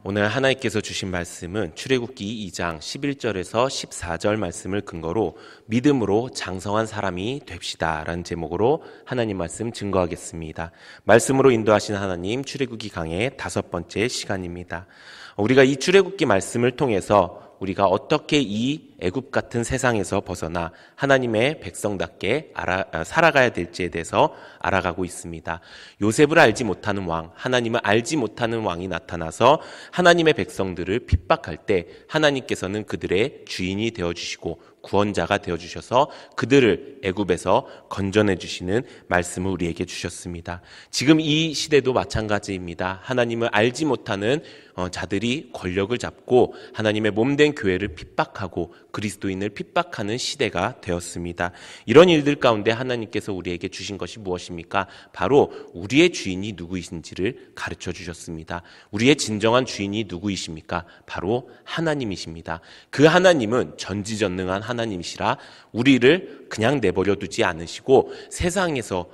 오늘 하나님께서 주신 말씀은 출애굽기 2장 11절에서 14절 말씀을 근거로 믿음으로 장성한 사람이 됩시다 라는 제목으로 하나님 말씀 증거하겠습니다. 말씀으로 인도하신 하나님, 출애굽기 강의 5번째 시간입니다. 우리가 이 출애굽기 말씀을 통해서 우리가 어떻게 이 애굽 같은 세상에서 벗어나 하나님의 백성답게 살아가야 될지에 대해서 알아가고 있습니다. 요셉을 알지 못하는 왕, 하나님을 알지 못하는 왕이 나타나서 하나님의 백성들을 핍박할 때 하나님께서는 그들의 주인이 되어주시고 구원자가 되어주셔서 그들을 애굽에서 건져내 주시는 말씀을 우리에게 주셨습니다. 지금 이 시대도 마찬가지입니다. 하나님을 알지 못하는 자들이 권력을 잡고 하나님의 몸된 교회를 핍박하고 그리스도인을 핍박하는 시대가 되었습니다. 이런 일들 가운데 하나님께서 우리에게 주신 것이 무엇입니까? 바로 우리의 주인이 누구이신지를 가르쳐 주셨습니다. 우리의 진정한 주인이 누구이십니까? 바로 하나님이십니다. 그 하나님은 전지전능한 하나님이시라 우리를 그냥 내버려 두지 않으시고 세상에서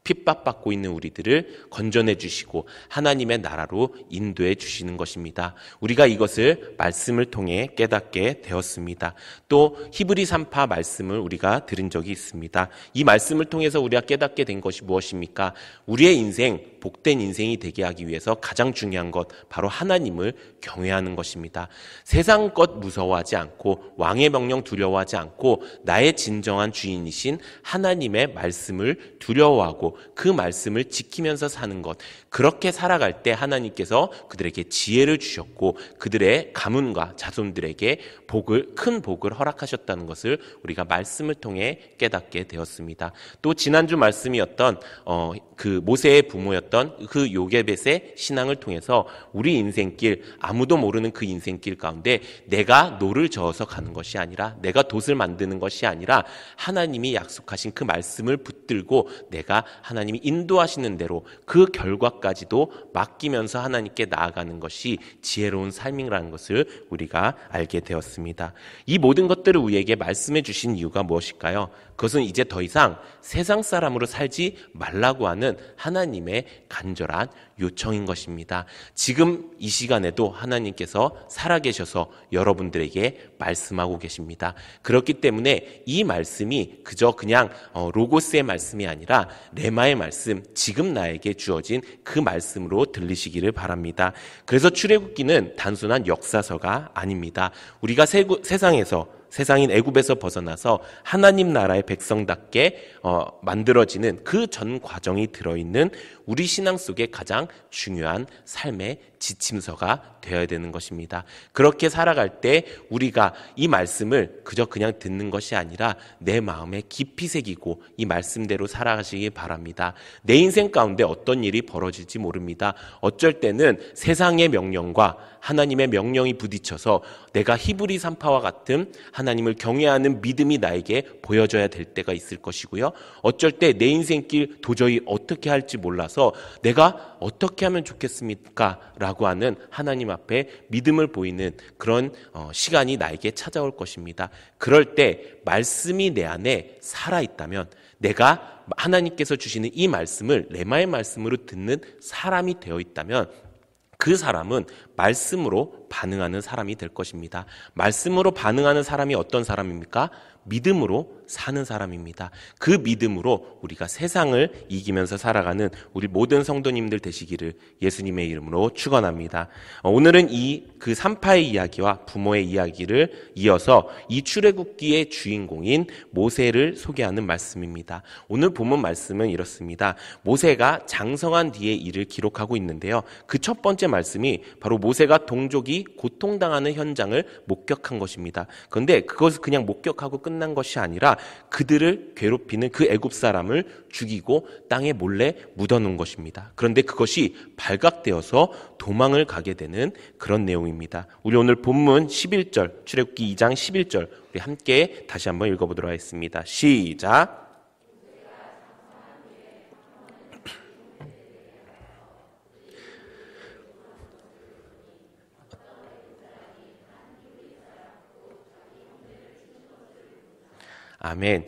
핍박받고 있는 우리들을 건져내 주시고 하나님의 나라로 인도해 주시는 것입니다. 우리가 이것을 말씀을 통해 깨닫게 되었습니다. 또 히브리 3파 말씀을 우리가 들은 적이 있습니다. 이 말씀을 통해서 우리가 깨닫게 된 것이 무엇입니까? 우리의 인생, 복된 인생이 되게 하기 위해서 가장 중요한 것, 바로 하나님을 경외하는 것입니다. 세상 것 무서워하지 않고 왕의 명령 두려워하지 않고 나의 진정한 주인이신 하나님의 말씀을 두려워하고 그 말씀을 지키면서 사는 것, 그렇게 살아갈 때 하나님께서 그들에게 지혜를 주셨고 그들의 가문과 자손들에게 큰 복을 허락하셨다는 것을 우리가 말씀을 통해 깨닫게 되었습니다. 또 지난주 말씀이었던 그 모세의 부모였던 그 요게벳의 신앙을 통해서 우리 인생길, 아무도 모르는 그 인생길 가운데 내가 노를 저어서 가는 것이 아니라, 내가 돛을 만드는 것이 아니라 하나님이 약속하신 그 말씀을 붙들고 내가 하나님이 인도하시는 대로 그 결과까지도 맡기면서 하나님께 나아가는 것이 지혜로운 삶이라는 것을 우리가 알게 되었습니다. 이 모든 것들을 우리에게 말씀해 주신 이유가 무엇일까요? 그것은 이제 더 이상 세상 사람으로 살지 말라고 하는 하나님의 간절한 요청인 것입니다. 지금 이 시간에도 하나님께서 살아계셔서 여러분들에게 말씀하고 계십니다. 그렇기 때문에 이 말씀이 그저 그냥 로고스의 말씀이 아니라 레마의 말씀, 지금 나에게 주어진 그 말씀으로 들리시기를 바랍니다. 그래서 출애굽기는 단순한 역사서가 아닙니다. 우리가 세상인 애굽에서 벗어나서 하나님 나라의 백성답게 만들어지는 그 전 과정이 들어있는 우리 신앙 속에 가장 중요한 삶의 지침서가 되어야 되는 것입니다. 그렇게 살아갈 때 우리가 이 말씀을 그저 그냥 듣는 것이 아니라 내 마음에 깊이 새기고 이 말씀대로 살아가시기 바랍니다. 내 인생 가운데 어떤 일이 벌어질지 모릅니다. 어쩔 때는 세상의 명령과 하나님의 명령이 부딪혀서 내가 히브리 3파와 같은 하나님을 경외하는 믿음이 나에게 보여져야 될 때가 있을 것이고요. 어쩔 때 내 인생길 도저히 어떻게 할지 몰라서 내가 어떻게 하면 좋겠습니까? 라고 하는 하나님 앞에 믿음을 보이는 그런 시간이 나에게 찾아올 것입니다. 그럴 때 말씀이 내 안에 살아있다면, 내가 하나님께서 주시는 이 말씀을 레마의 말씀으로 듣는 사람이 되어 있다면 그 사람은 말씀으로 반응하는 사람이 될 것입니다. 말씀으로 반응하는 사람이 어떤 사람입니까? 믿음으로 사는 사람입니다. 그 믿음으로 우리가 세상을 이기면서 살아가는 우리 모든 성도님들 되시기를 예수님의 이름으로 축원합니다. 오늘은 그 3파의 이야기와 부모의 이야기를 이어서 이 출애굽기의 주인공인 모세를 소개하는 말씀입니다. 오늘 본문 말씀은 이렇습니다. 모세가 장성한 뒤의 일을 기록하고 있는데요. 그 첫 번째 말씀이 바로 모세가 동족이 고통당하는 현장을 목격한 것입니다. 그런데 그것을 그냥 목격하고 끝난 것이 아니라 그들을 괴롭히는 그 애굽 사람을 죽이고 땅에 몰래 묻어놓은 것입니다. 그런데 그것이 발각되어서 도망을 가게 되는 그런 내용입니다. 우리 오늘 본문 11절, 출애굽기 2장 11절 우리 함께 다시 한번 읽어보도록 하겠습니다. 시작! 아멘.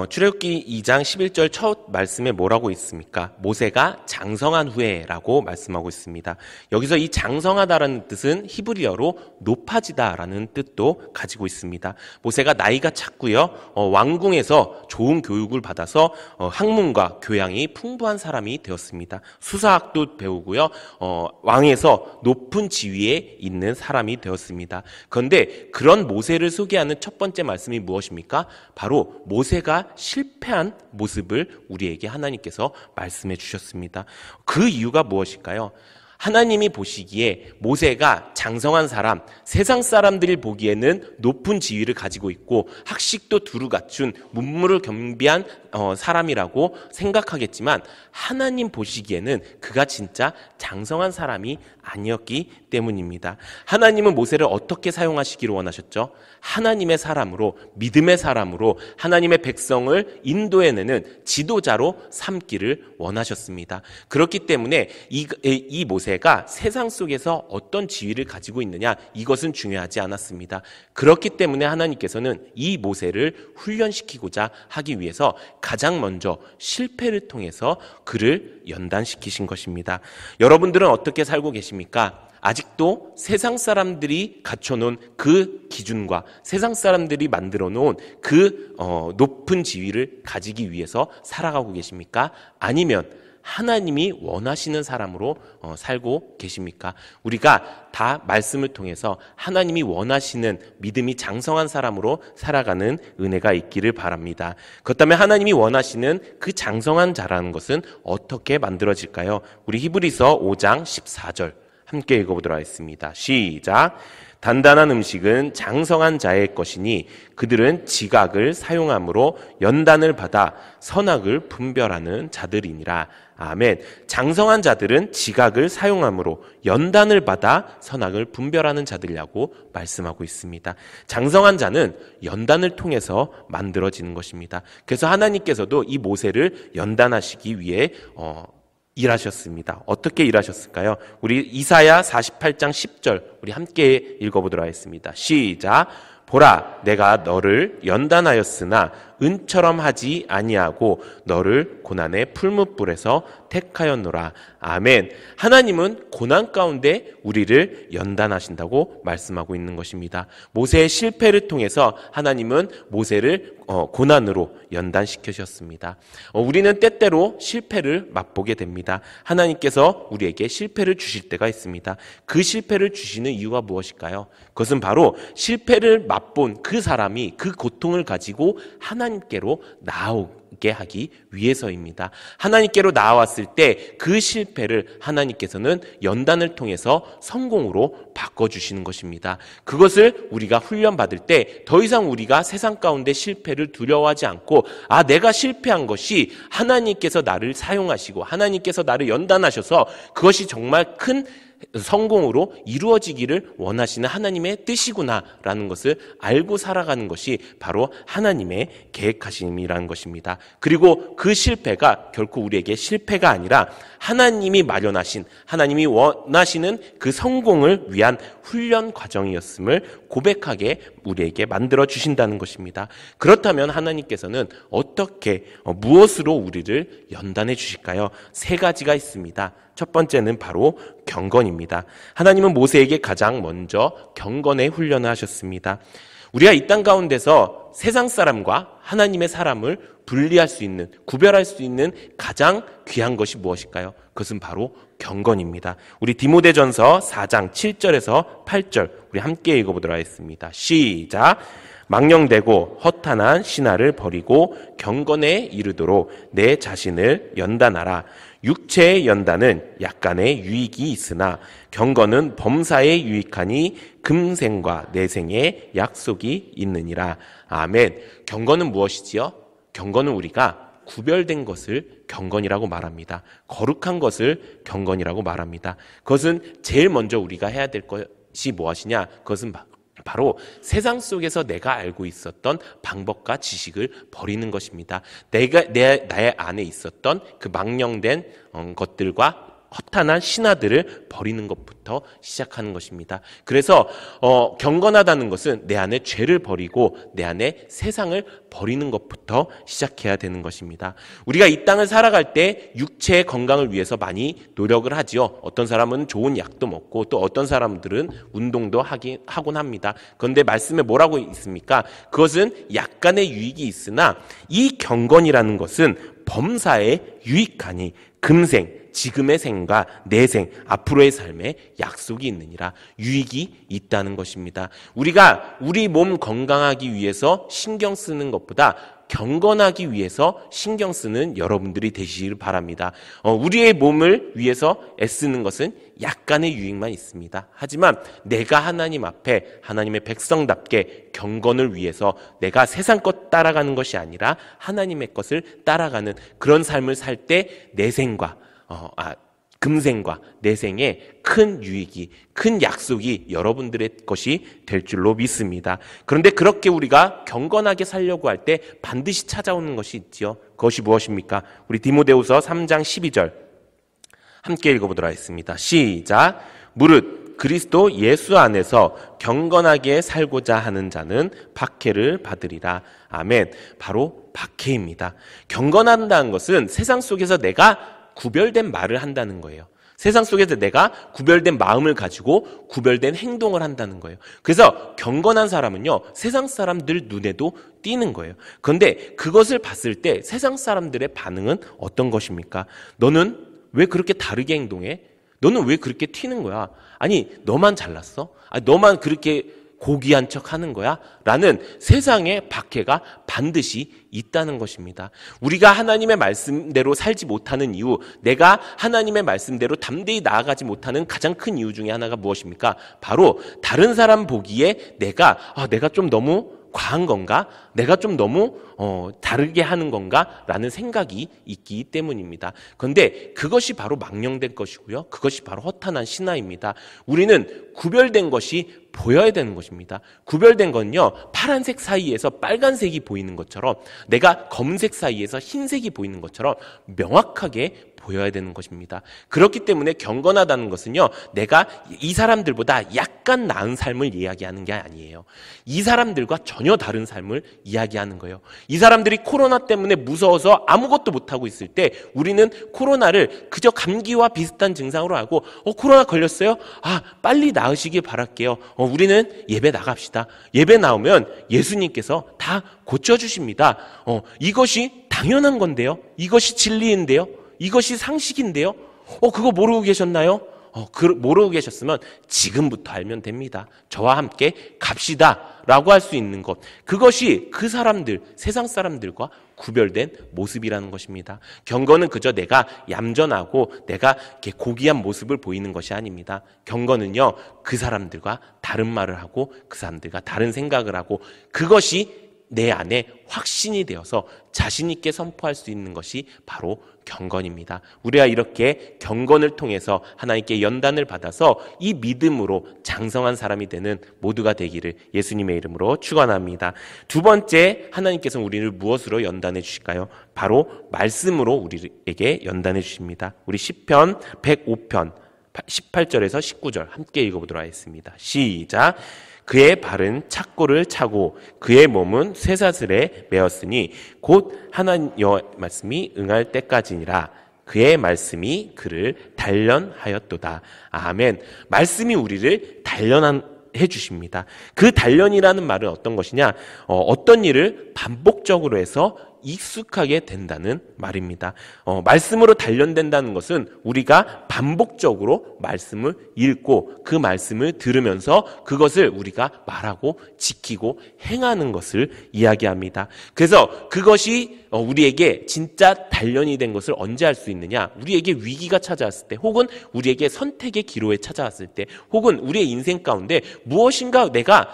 출애굽기 2장 11절 첫 말씀에 뭐라고 있습니까? 모세가 장성한 후에라고 말씀하고 있습니다. 여기서 이 장성하다라는 뜻은 히브리어로 높아지다라는 뜻도 가지고 있습니다. 모세가 나이가 찼고요. 왕궁에서 좋은 교육을 받아서 학문과 교양이 풍부한 사람이 되었습니다. 수사학도 배우고요. 왕에서 높은 지위에 있는 사람이 되었습니다. 그런데 그런 모세를 소개하는 첫 번째 말씀이 무엇입니까? 바로 모세가 실패한 모습을 우리에게 하나님께서 말씀해 주셨습니다. 그 이유가 무엇일까요? 하나님이 보시기에 모세가 장성한 사람, 세상 사람들이 보기에는 높은 지위를 가지고 있고 학식도 두루 갖춘 문무를 겸비한 사람이라고 생각하겠지만 하나님 보시기에는 그가 진짜 장성한 사람이 아니었기 때문입니다. 하나님은 모세를 어떻게 사용하시기를 원하셨죠? 하나님의 사람으로, 믿음의 사람으로 하나님의 백성을 인도해내는 지도자로 삼기를 원하셨습니다. 그렇기 때문에 이 모세가 세상 속에서 어떤 지위를 가지고 있느냐, 이것은 중요하지 않았습니다. 그렇기 때문에 하나님께서는 이 모세를 훈련시키고자 하기 위해서 가장 먼저 실패를 통해서 그를 연단시키신 것입니다. 여러분들은 어떻게 살고 계십니까? 아직도 세상 사람들이 갖춰놓은 그 기준과 세상 사람들이 만들어 놓은 그 높은 지위를 가지기 위해서 살아가고 계십니까? 아니면 하나님이 원하시는 사람으로 살고 계십니까? 우리가 다 말씀을 통해서 하나님이 원하시는 믿음이 장성한 사람으로 살아가는 은혜가 있기를 바랍니다. 그렇다면 하나님이 원하시는 그 장성한 자라는 것은 어떻게 만들어질까요? 우리 히브리서 5장 14절 함께 읽어보도록 하겠습니다. 시작. 단단한 음식은 장성한 자의 것이니 그들은 지각을 사용함으로 연단을 받아 선악을 분별하는 자들이니라. 아멘. 장성한 자들은 지각을 사용함으로 연단을 받아 선악을 분별하는 자들이라고 말씀하고 있습니다. 장성한 자는 연단을 통해서 만들어지는 것입니다. 그래서 하나님께서도 이 모세를 연단하시기 위해 일하셨습니다. 어떻게 일하셨을까요? 우리 이사야 48장 10절 우리 함께 읽어보도록 하겠습니다. 시작. 보라, 내가 너를 연단하였으나 은처럼 하지 아니하고 너를 고난의 풀무불에서 택하였노라. 아멘. 하나님은 고난 가운데 우리를 연단하신다고 말씀하고 있는 것입니다. 모세의 실패를 통해서 하나님은 모세를 고난으로 연단시키셨습니다. 우리는 때때로 실패를 맛보게 됩니다. 하나님께서 우리에게 실패를 주실 때가 있습니다. 그 실패를 주시는 이유가 무엇일까요? 그것은 바로 실패를 맛본 그 사람이 그 고통을 가지고 하나님께로 나오게 하기 위해서입니다. 하나님께로 나왔을 때 그 실패를 하나님께서는 연단을 통해서 성공으로 바꿔주시는 것입니다. 그것을 우리가 훈련받을 때 더 이상 우리가 세상 가운데 실패를 두려워하지 않고 내가 실패한 것이 하나님께서 나를 사용하시고 하나님께서 나를 연단하셔서 그것이 정말 큰 성공으로 이루어지기를 원하시는 하나님의 뜻이구나라는 것을 알고 살아가는 것이 바로 하나님의 계획하심이라는 것입니다. 그리고 그 실패가 결코 우리에게 실패가 아니라 하나님이 마련하신, 하나님이 원하시는 그 성공을 위한 훈련 과정이었음을 고백하게 우리에게 만들어 주신다는 것입니다. 그렇다면 하나님께서는 어떻게 무엇으로 우리를 연단해 주실까요? 세 가지가 있습니다. 첫 번째는 바로 경건입니다. 하나님은 모세에게 가장 먼저 경건의 훈련을 하셨습니다. 우리가 이 땅 가운데서 세상 사람과 하나님의 사람을 분리할 수 있는, 구별할 수 있는 가장 귀한 것이 무엇일까요? 그것은 바로 경건입니다. 우리 디모데전서 4장 7절에서 8절 우리 함께 읽어보도록 하겠습니다. 시작. 망령되고 허탄한 신화를 버리고 경건에 이르도록 내 자신을 연단하라. 육체의 연단은 약간의 유익이 있으나 경건은 범사에 유익하니 금생과 내생에 약속이 있느니라. 아멘. 경건은 무엇이지요? 경건은 우리가 구별된 것을 경건이라고 말합니다. 거룩한 것을 경건이라고 말합니다. 그것은 제일 먼저 우리가 해야 될 것이 무엇이냐? 그것은 바로 세상 속에서 내가 알고 있었던 방법과 지식을 버리는 것입니다. 나의 안에 있었던 그 망령된 것들과 허탄한 신화들을 버리는 것부터 시작하는 것입니다. 그래서 경건하다는 것은 내 안에 죄를 버리고 내 안에 세상을 버리는 것부터 시작해야 되는 것입니다. 우리가 이 땅을 살아갈 때 육체의 건강을 위해서 많이 노력을 하지요. 어떤 사람은 좋은 약도 먹고 또 어떤 사람들은 운동도 하곤 합니다. 그런데 말씀에 뭐라고 있습니까? 그것은 약간의 유익이 있으나 이 경건이라는 것은 범사에 유익하니 금생 지금의 생과 내생 앞으로의 삶에 약속이 있느니라. 유익이 있다는 것입니다. 우리가 우리 몸 건강하기 위해서 신경 쓰는 것보다 경건하기 위해서 신경 쓰는 여러분들이 되시길 바랍니다. 우리의 몸을 위해서 애쓰는 것은 약간의 유익만 있습니다. 하지만 내가 하나님 앞에 하나님의 백성답게 경건을 위해서 내가 세상 것 따라가는 것이 아니라 하나님의 것을 따라가는 그런 삶을 살 때 내생과 금생과 내생에 큰 유익이, 큰 약속이 여러분들의 것이 될 줄로 믿습니다. 그런데 그렇게 우리가 경건하게 살려고 할 때 반드시 찾아오는 것이 있지요. 그것이 무엇입니까? 우리 디모데후서 3장 12절 함께 읽어보도록 하겠습니다. 시작. 무릇 그리스도 예수 안에서 경건하게 살고자 하는 자는 박해를 받으리라. 아멘. 바로 박해입니다. 경건한다는 것은 세상 속에서 내가 구별된 말을 한다는 거예요. 세상 속에서 내가 구별된 마음을 가지고 구별된 행동을 한다는 거예요. 그래서 경건한 사람은요, 세상 사람들 눈에도 띄는 거예요. 그런데 그것을 봤을 때 세상 사람들의 반응은 어떤 것입니까? 너는 왜 그렇게 다르게 행동해? 너는 왜 그렇게 튀는 거야? 아니, 너만 잘났어? 아니, 너만 그렇게 고귀한 척 하는 거야? 라는 세상의 박해가 반드시 있다는 것입니다. 우리가 하나님의 말씀대로 살지 못하는 이유, 내가 하나님의 말씀대로 담대히 나아가지 못하는 가장 큰 이유 중에 하나가 무엇입니까? 바로 다른 사람 보기에 내가 좀 너무 과한 건가? 내가 좀 너무 다르게 하는 건가? 라는 생각이 있기 때문입니다. 그런데 그것이 바로 망령된 것이고요. 그것이 바로 허탄한 신화입니다. 우리는 구별된 것이 보여야 되는 것입니다. 구별된 건요, 파란색 사이에서 빨간색이 보이는 것처럼, 내가 검은색 사이에서 흰색이 보이는 것처럼 명확하게 보여야 되는 것입니다. 그렇기 때문에 경건하다는 것은요, 내가 이 사람들보다 약간 나은 삶을 이야기하는 게 아니에요. 이 사람들과 전혀 다른 삶을 이야기하는 거예요. 이 사람들이 코로나 때문에 무서워서 아무것도 못하고 있을 때 우리는 코로나를 그저 감기와 비슷한 증상으로 알고 코로나 걸렸어요? 빨리 나으시길 바랄게요. 우리는 예배 나갑시다. 예배 나오면 예수님께서 다 고쳐주십니다. 이것이 당연한 건데요. 이것이 진리인데요. 이것이 상식인데요. 그거 모르고 계셨나요? 모르고 계셨으면 지금부터 알면 됩니다. 저와 함께 갑시다 라고 할 수 있는 것, 그것이 그 사람들, 세상 사람들과 구별된 모습이라는 것입니다. 경건은 그저 내가 얌전하고 내가 이렇게 고귀한 모습을 보이는 것이 아닙니다. 경건은요, 그 사람들과 다른 말을 하고 그 사람들과 다른 생각을 하고 그것이 내 안에 확신이 되어서 자신 있게 선포할 수 있는 것이 바로 경건입니다. 우리가 이렇게 경건을 통해서 하나님께 연단을 받아서 이 믿음으로 장성한 사람이 되는 모두가 되기를 예수님의 이름으로 축원합니다. 두 번째, 하나님께서 우리를 무엇으로 연단해 주실까요? 바로 말씀으로 우리에게 연단해 주십니다. 우리 시편 105편 18절에서 19절 함께 읽어보도록 하겠습니다. 시작. 그의 발은 착고를 차고 그의 몸은 쇠사슬에 매었으니 곧 하나님의 말씀이 응할 때까지니라. 그의 말씀이 그를 단련하였도다. 아멘. 말씀이 우리를 단련해 주십니다. 그 단련이라는 말은 어떤 것이냐? 어떤 일을 반복적으로 해서 익숙하게 된다는 말입니다. 말씀으로 단련된다는 것은 우리가 반복적으로 말씀을 읽고 그 말씀을 들으면서 그것을 우리가 말하고 지키고 행하는 것을 이야기합니다. 그래서 그것이 우리에게 진짜 단련이 된 것을 언제 할 수 있느냐? 우리에게 위기가 찾아왔을 때, 혹은 우리에게 선택의 기로에 찾아왔을 때, 혹은 우리의 인생 가운데 무엇인가 내가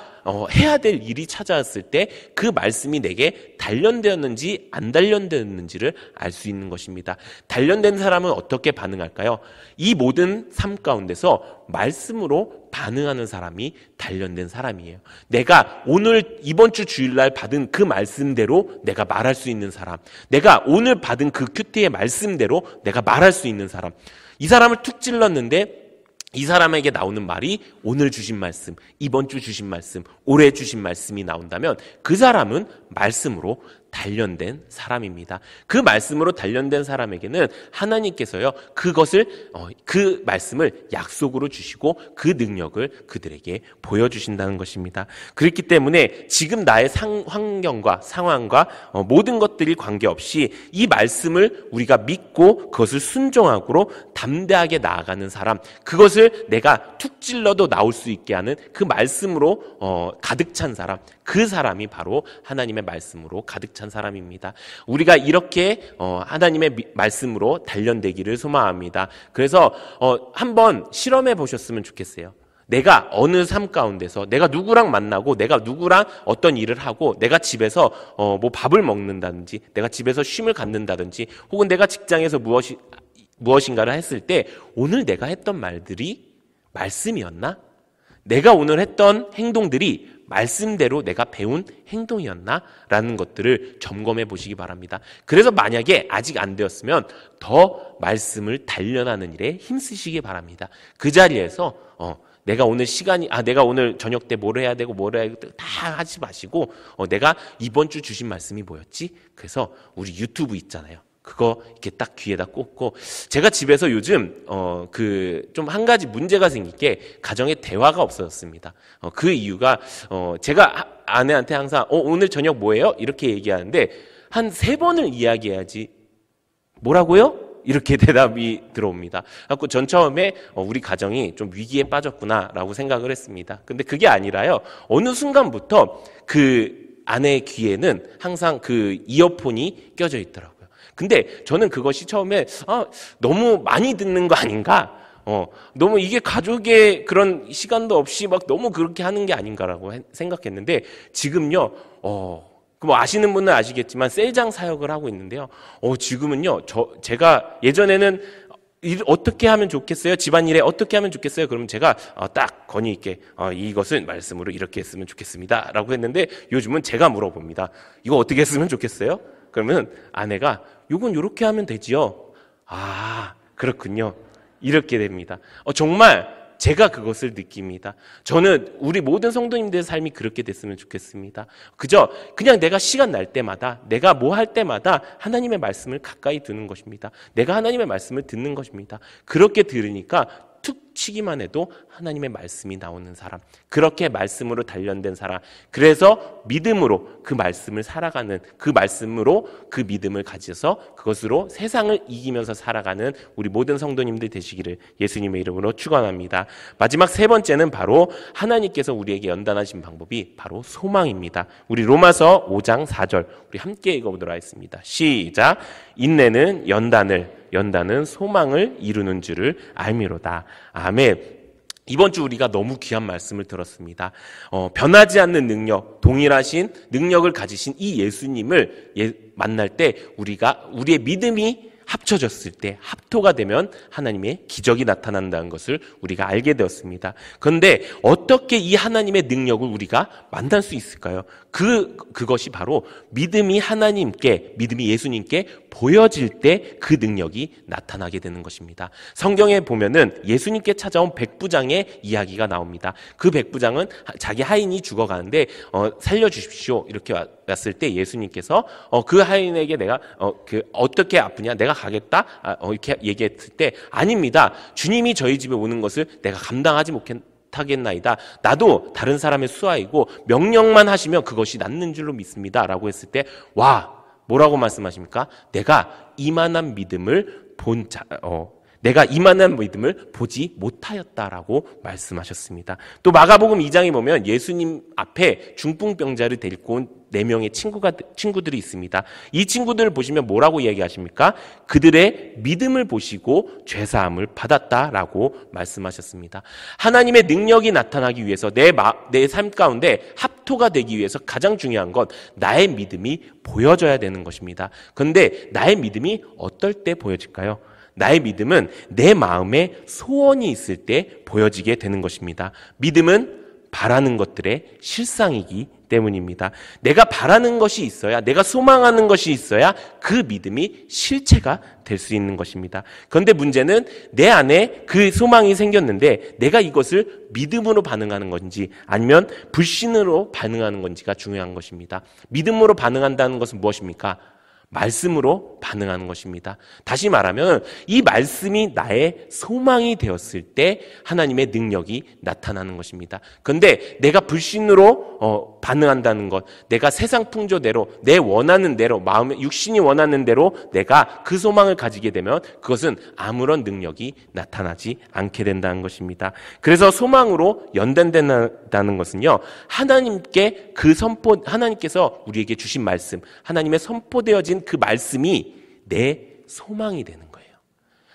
해야 될 일이 찾아왔을 때 그 말씀이 내게 단련되었는지 안 단련되었는지를 알 수 있는 것입니다. 단련된 사람은 어떻게 반응할까요? 이 모든 삶 가운데서 말씀으로 반응하는 사람이 단련된 사람이에요. 내가 오늘 이번 주 주일날 받은 그 말씀대로 내가 말할 수 있는 사람, 내가 오늘 받은 그 큐티의 말씀대로 내가 말할 수 있는 사람, 이 사람을 툭 찔렀는데 이 사람에게 나오는 말이 오늘 주신 말씀, 이번 주 주신 말씀, 올해 주신 말씀이 나온다면 그 사람은 말씀으로 단련된 사람입니다. 그 말씀으로 단련된 사람에게는 하나님께서요, 그 말씀을 약속으로 주시고 그 능력을 그들에게 보여주신다는 것입니다. 그렇기 때문에 지금 나의 환경과 상황과 모든 것들이 관계없이 이 말씀을 우리가 믿고 그것을 순종하고 담대하게 나아가는 사람, 그것을 내가 툭 찔러도 나올 수 있게 하는 그 말씀으로 가득 찬 사람, 그 사람이 바로 하나님의 말씀으로 가득 찬 사람입니다. 우리가 이렇게 하나님의 말씀으로 단련되기를 소망합니다. 그래서 한번 실험해 보셨으면 좋겠어요. 내가 어느 삶 가운데서 내가 누구랑 만나고 내가 누구랑 어떤 일을 하고 내가 집에서 뭐 밥을 먹는다든지 내가 집에서 쉼을 갖는다든지 혹은 내가 직장에서 무엇인가를 했을 때 오늘 내가 했던 말들이 말씀이었나? 내가 오늘 했던 행동들이 말씀대로 내가 배운 행동이었나? 라는 것들을 점검해 보시기 바랍니다. 그래서 만약에 아직 안 되었으면 더 말씀을 단련하는 일에 힘쓰시기 바랍니다. 그 자리에서 내가 오늘 내가 오늘 저녁 때 뭘 해야 되고 뭘 해야 되고 다 하지 마시고 내가 이번 주 주신 말씀이 뭐였지? 그래서 우리 유튜브 있잖아요. 그거 이렇게 딱 귀에다 꽂고, 제가 집에서 요즘 좀 한 가지 문제가 생긴 게 가정에 대화가 없어졌습니다. 그 이유가 제가 아내한테 항상 오늘 저녁 뭐예요? 이렇게 얘기하는데 한 3번을 이야기해야지 뭐라고요? 이렇게 대답이 들어옵니다. 그래서 전 처음에 우리 가정이 좀 위기에 빠졌구나라고 생각을 했습니다. 근데 그게 아니라요. 어느 순간부터 그 아내의 귀에는 항상 그 이어폰이 껴져 있더라고요. 근데 저는 그것이 처음에 너무 많이 듣는 거 아닌가? 너무 이게 가족의 그런 시간도 없이 막 너무 그렇게 하는 게 아닌가라고 생각했는데 지금요. 뭐 아시는 분은 아시겠지만 셀장 사역을 하고 있는데요. 지금은요. 제가 예전에는 어떻게 하면 좋겠어요? 집안일에 어떻게 하면 좋겠어요? 그러면 제가 딱 건의 있게 이것은 말씀으로 이렇게 했으면 좋겠습니다 라고 했는데 요즘은 제가 물어봅니다. 이거 어떻게 했으면 좋겠어요? 그러면 아내가 이건 이렇게 하면 되지요. 그렇군요. 이렇게 됩니다. 정말 제가 그것을 느낍니다. 저는 우리 모든 성도님들의 삶이 그렇게 됐으면 좋겠습니다. 그냥 내가 시간 날 때마다 내가 뭐 할 때마다 하나님의 말씀을 가까이 두는 것입니다. 내가 하나님의 말씀을 듣는 것입니다. 그렇게 들으니까 툭 치기만 해도 하나님의 말씀이 나오는 사람, 그렇게 말씀으로 단련된 사람, 그래서 믿음으로 그 말씀을 살아가는, 그 말씀으로 그 믿음을 가져서 그것으로 세상을 이기면서 살아가는 우리 모든 성도님들 되시기를 예수님의 이름으로 축원합니다. 마지막 3번째는 바로 하나님께서 우리에게 연단하신 방법이 바로 소망입니다. 우리 로마서 5장 4절 우리 함께 읽어보도록 하겠습니다. 시작. 인내는 연단은 소망을 이루는 줄을 알미로다. 아멘. 이번 주 우리가 너무 귀한 말씀을 들었습니다. 변하지 않는 능력, 동일하신 능력을 가지신 이 예수님을 만날 때 우리의 믿음이 합쳐졌을 때, 합토가 되면 하나님의 기적이 나타난다는 것을 우리가 알게 되었습니다. 그런데 어떻게 이 하나님의 능력을 우리가 만날 수 있을까요? 그것이 바로 믿음이 예수님께 보여질 때 그 능력이 나타나게 되는 것입니다. 성경에 보면은 예수님께 찾아온 백부장의 이야기가 나옵니다. 그 백부장은 자기 하인이 죽어가는데 살려주십시오 이렇게 왔을 때 예수님께서 그 하인에게 내가 어떻게 아프냐 내가 가겠다 이렇게 얘기했을 때 아닙니다. 주님이 저희 집에 오는 것을 내가 감당하지 못하겠나이다. 나도 다른 사람의 수하이고 명령만 하시면 그것이 낫는 줄로 믿습니다 라고 했을 때 뭐라고 말씀하십니까? 내가 이만한 믿음을 보지 못하였다라고 말씀하셨습니다. 또 마가복음 2장에 보면 예수님 앞에 중풍병자를 데리고 온 4명의 친구들이 있습니다. 이 친구들을 보시면 뭐라고 이야기하십니까? 그들의 믿음을 보시고 죄사함을 받았다라고 말씀하셨습니다. 하나님의 능력이 나타나기 위해서 내 삶 가운데 합토가 되기 위해서 가장 중요한 건 나의 믿음이 보여져야 되는 것입니다. 그런데 나의 믿음이 어떨 때 보여질까요? 나의 믿음은 내 마음에 소원이 있을 때 보여지게 되는 것입니다. 믿음은 바라는 것들의 실상이기 때문입니다. 내가 바라는 것이 있어야, 내가 소망하는 것이 있어야 그 믿음이 실체가 될 수 있는 것입니다. 그런데 문제는 내 안에 그 소망이 생겼는데 내가 이것을 믿음으로 반응하는 건지 아니면 불신으로 반응하는 건지가 중요한 것입니다. 믿음으로 반응한다는 것은 무엇입니까? 말씀으로 반응하는 것입니다. 다시 말하면 이 말씀이 나의 소망이 되었을 때 하나님의 능력이 나타나는 것입니다. 그런데 내가 불신으로 반응한다는 것, 내가 세상 풍조대로 내 원하는 대로, 마음의 육신이 원하는 대로 내가 그 소망을 가지게 되면 그것은 아무런 능력이 나타나지 않게 된다는 것입니다. 그래서 소망으로 연단된다는 것은요, 하나님께 하나님께서 우리에게 주신 말씀, 하나님의 선포되어진 그 말씀이 내 소망이 되는 거예요.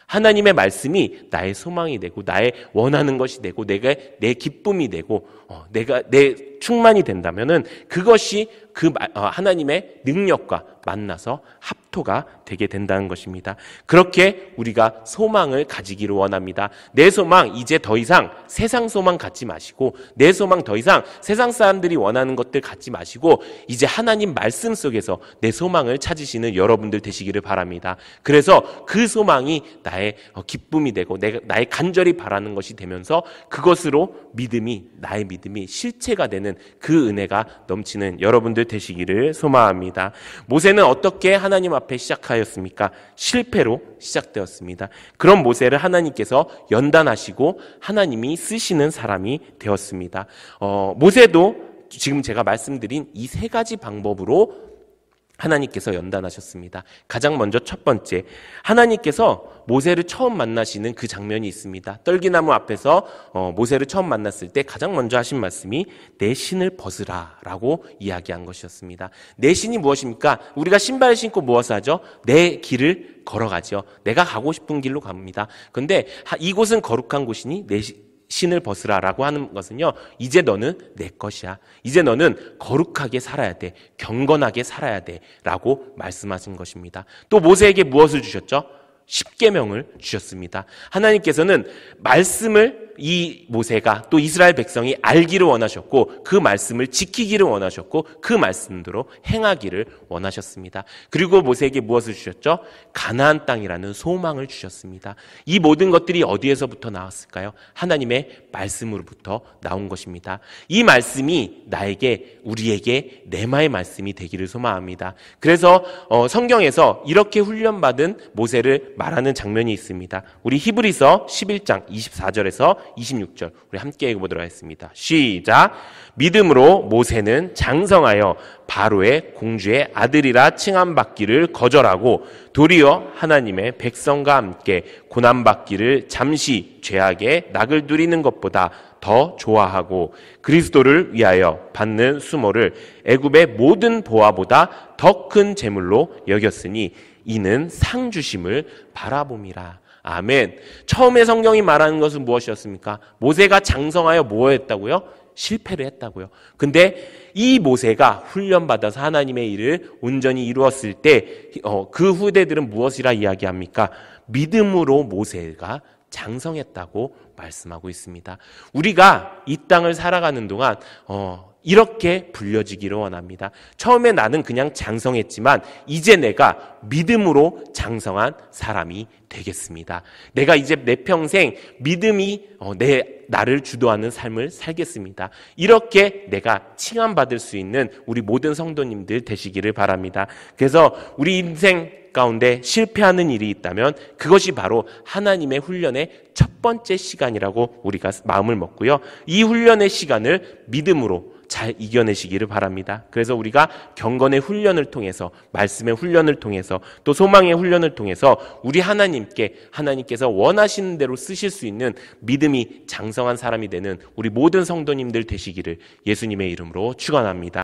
하나님의 말씀이 나의 소망이 되고 나의 원하는 것이 되고 내가 내 기쁨이 되고 내가 내 충만이 된다면은 그것이 하나님의 능력과 만나서 합토가 되게 된다는 것입니다. 그렇게 우리가 소망을 가지기를 원합니다. 내 소망 이제 더 이상 세상 소망 갖지 마시고, 내 소망 더 이상 세상 사람들이 원하는 것들 갖지 마시고 이제 하나님 말씀 속에서 내 소망을 찾으시는 여러분들 되시기를 바랍니다. 그래서 그 소망이 나의 기쁨이 되고 나의 간절히 바라는 것이 되면서 그것으로 나의 믿음이 실체가 되는 그 은혜가 넘치는 여러분들 되시기를 소망합니다. 모세는 어떻게 하나님 앞에 시작하였습니까? 실패로 시작되었습니다. 그런 모세를 하나님께서 연단하시고 하나님이 쓰시는 사람이 되었습니다. 모세도 지금 제가 말씀드린 이 세 가지 방법으로 하나님께서 연단하셨습니다. 가장 먼저 첫 번째, 하나님께서 모세를 처음 만나시는 그 장면이 있습니다. 떨기나무 앞에서 모세를 처음 만났을 때 가장 먼저 하신 말씀이 내 신을 벗으라 라고 이야기한 것이었습니다. 내 신이 무엇입니까? 우리가 신발을 신고 무엇을 하죠? 내 길을 걸어가죠. 내가 가고 싶은 길로 갑니다. 그런데 이곳은 거룩한 곳이니 내 신을 벗으라라고 하는 것은요, 이제 너는 내 것이야. 이제 너는 거룩하게 살아야 돼. 경건하게 살아야 돼. 라고 말씀하신 것입니다. 또 모세에게 무엇을 주셨죠? 십계명을 주셨습니다. 하나님께서는 말씀을 이 모세가 또 이스라엘 백성이 알기를 원하셨고 그 말씀을 지키기를 원하셨고 그 말씀대로 행하기를 원하셨습니다. 그리고 모세에게 무엇을 주셨죠? 가나안 땅이라는 소망을 주셨습니다. 이 모든 것들이 어디에서부터 나왔을까요? 하나님의 말씀으로부터 나온 것입니다. 이 말씀이 우리에게 레마의 말씀이 되기를 소망합니다. 그래서 성경에서 이렇게 훈련받은 모세를 말하는 장면이 있습니다. 우리 히브리서 11장 24절에서 26절 우리 함께 읽어보도록 하겠습니다. 시작. 믿음으로 모세는 장성하여 바로의 공주의 아들이라 칭함받기를 거절하고 도리어 하나님의 백성과 함께 고난받기를 잠시 죄악의 낙을 누리는 것보다 더 좋아하고 그리스도를 위하여 받는 수모를 애굽의 모든 보화보다 더 큰 재물로 여겼으니 이는 상 주심을 바라봄이라. 아멘. 처음에 성경이 말하는 것은 무엇이었습니까? 모세가 장성하여 뭐 했다고요? 실패를 했다고요. 근데 이 모세가 훈련받아서 하나님의 일을 온전히 이루었을 때 그 후대들은 무엇이라 이야기합니까? 믿음으로 모세가 장성했다고 말씀하고 있습니다. 우리가 이 땅을 살아가는 동안 이렇게 불려지기를 원합니다. 처음에 나는 그냥 장성했지만 이제 내가 믿음으로 장성한 사람이 되겠습니다. 내가 이제 내 평생 믿음이 나를 주도하는 삶을 살겠습니다. 이렇게 내가 칭함받을 수 있는 우리 모든 성도님들 되시기를 바랍니다. 그래서 우리 인생 가운데 실패하는 일이 있다면 그것이 바로 하나님의 훈련의 첫 번째 시간이라고 우리가 마음을 먹고요. 이 훈련의 시간을 믿음으로 잘 이겨내시기를 바랍니다. 그래서 우리가 경건의 훈련을 통해서, 말씀의 훈련을 통해서, 또 소망의 훈련을 통해서 우리 하나님께서 원하시는 대로 쓰실 수 있는 믿음이 장성한 사람이 되는 우리 모든 성도님들 되시기를 예수님의 이름으로 축원합니다.